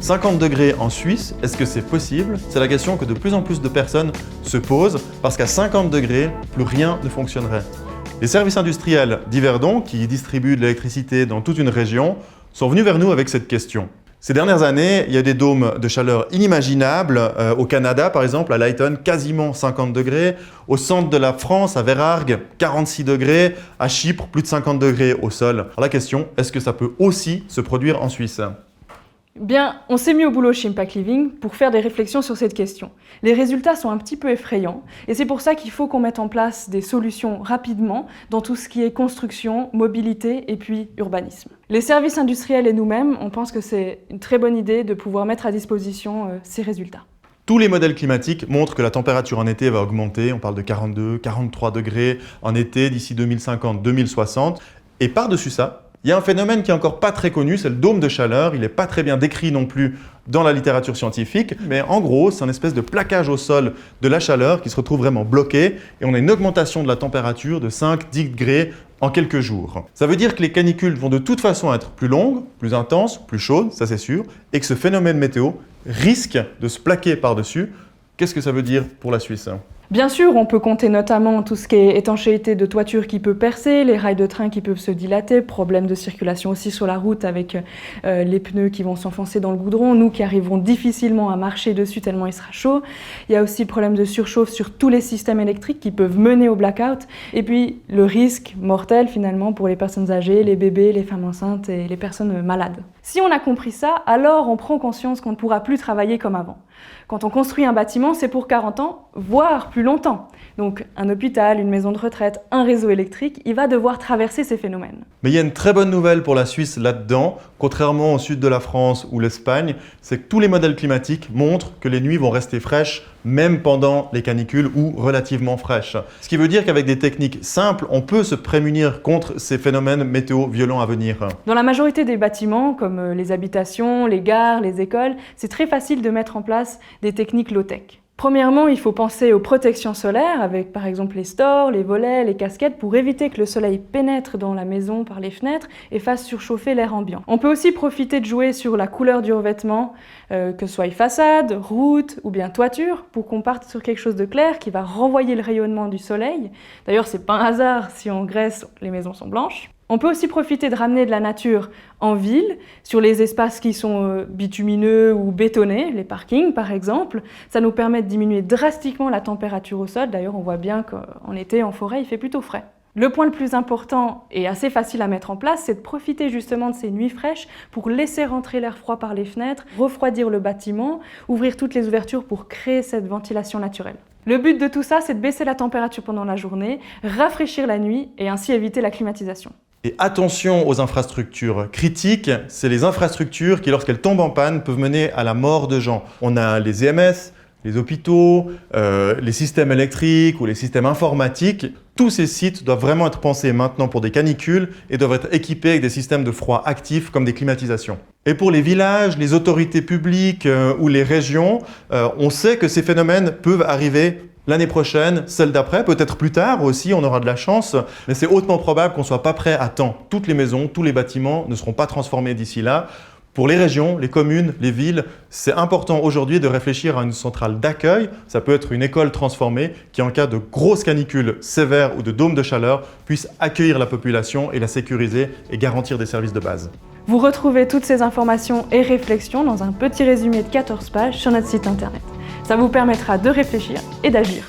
50 degrés en Suisse, est-ce que c'est possible? C'est la question que de plus en plus de personnes se posent parce qu'à 50 degrés, plus rien ne fonctionnerait. Les services industriels d'Yverdon, qui distribuent de l'électricité dans toute une région, sont venus vers nous avec cette question. Ces dernières années, il y a des dômes de chaleur inimaginables. Au Canada, par exemple, à Lytton, quasiment 50 degrés. Au centre de la France, à Verargues, 46 degrés. À Chypre, plus de 50 degrés au sol. Alors la question, est-ce que ça peut aussi se produire en Suisse? Bien, on s'est mis au boulot chez Impact Living pour faire des réflexions sur cette question. Les résultats sont un petit peu effrayants et c'est pour ça qu'il faut qu'on mette en place des solutions rapidement dans tout ce qui est construction, mobilité et puis urbanisme. Les services industriels et nous-mêmes, on pense que c'est une très bonne idée de pouvoir mettre à disposition ces résultats. Tous les modèles climatiques montrent que la température en été va augmenter. On parle de 42, 43 degrés en été d'ici 2050-2060. Et par-dessus ça, il y a un phénomène qui est encore pas très connu, c'est le dôme de chaleur. Il n'est pas très bien décrit non plus dans la littérature scientifique, mais en gros, c'est un espèce de plaquage au sol de la chaleur qui se retrouve vraiment bloqué et on a une augmentation de la température de 5-10 degrés en quelques jours. Ça veut dire que les canicules vont de toute façon être plus longues, plus intenses, plus chaudes, ça c'est sûr, et que ce phénomène météo risque de se plaquer par-dessus. Qu'est-ce que ça veut dire pour la Suisse ? Bien sûr, on peut compter notamment tout ce qui est étanchéité de toiture qui peut percer, les rails de train qui peuvent se dilater, problèmes de circulation aussi sur la route avec les pneus qui vont s'enfoncer dans le goudron, nous qui arriverons difficilement à marcher dessus tellement il sera chaud. Il y a aussi le problème de surchauffe sur tous les systèmes électriques qui peuvent mener au blackout. Et puis le risque mortel finalement pour les personnes âgées, les bébés, les femmes enceintes et les personnes malades. Si on a compris ça, alors on prend conscience qu'on ne pourra plus travailler comme avant. Quand on construit un bâtiment, c'est pour 40 ans, voire plus longtemps. Donc un hôpital, une maison de retraite, un réseau électrique, il va devoir traverser ces phénomènes. Mais il y a une très bonne nouvelle pour la Suisse là-dedans, contrairement au sud de la France ou l'Espagne, c'est que tous les modèles climatiques montrent que les nuits vont rester fraîches, même pendant les canicules ou relativement fraîches. Ce qui veut dire qu'avec des techniques simples, on peut se prémunir contre ces phénomènes météo violents à venir. Dans la majorité des bâtiments, comme les habitations, les gares, les écoles, c'est très facile de mettre en place des techniques low-tech. Premièrement, il faut penser aux protections solaires avec par exemple les stores, les volets, les casquettes pour éviter que le soleil pénètre dans la maison par les fenêtres et fasse surchauffer l'air ambiant. On peut aussi profiter de jouer sur la couleur du revêtement, que ce soit façade, route ou bien toiture, pour qu'on parte sur quelque chose de clair qui va renvoyer le rayonnement du soleil. D'ailleurs, c'est pas un hasard si en Grèce les maisons sont blanches. On peut aussi profiter de ramener de la nature en ville, sur les espaces qui sont bitumineux ou bétonnés, les parkings par exemple. Ça nous permet de diminuer drastiquement la température au sol. D'ailleurs, on voit bien qu'en été, en forêt, il fait plutôt frais. Le point le plus important et assez facile à mettre en place, c'est de profiter justement de ces nuits fraîches pour laisser rentrer l'air froid par les fenêtres, refroidir le bâtiment, ouvrir toutes les ouvertures pour créer cette ventilation naturelle. Le but de tout ça, c'est de baisser la température pendant la journée, rafraîchir la nuit et ainsi éviter la climatisation. Et attention aux infrastructures critiques, c'est les infrastructures qui, lorsqu'elles tombent en panne, peuvent mener à la mort de gens. On a les EMS, les hôpitaux, les systèmes électriques ou les systèmes informatiques. Tous ces sites doivent vraiment être pensés maintenant pour des canicules et doivent être équipés avec des systèmes de froid actifs comme des climatisations. Et pour les villages, les autorités publiques ou les régions, on sait que ces phénomènes peuvent arriver l'année prochaine, celle d'après, peut-être plus tard aussi, on aura de la chance, mais c'est hautement probable qu'on ne soit pas prêt à temps. Toutes les maisons, tous les bâtiments ne seront pas transformés d'ici là. Pour les régions, les communes, les villes, c'est important aujourd'hui de réfléchir à une centrale d'accueil. Ça peut être une école transformée qui, en cas de grosses canicules sévères ou de dômes de chaleur, puisse accueillir la population et la sécuriser et garantir des services de base. Vous retrouvez toutes ces informations et réflexions dans un petit résumé de 14 pages sur notre site internet. Ça vous permettra de réfléchir et d'agir.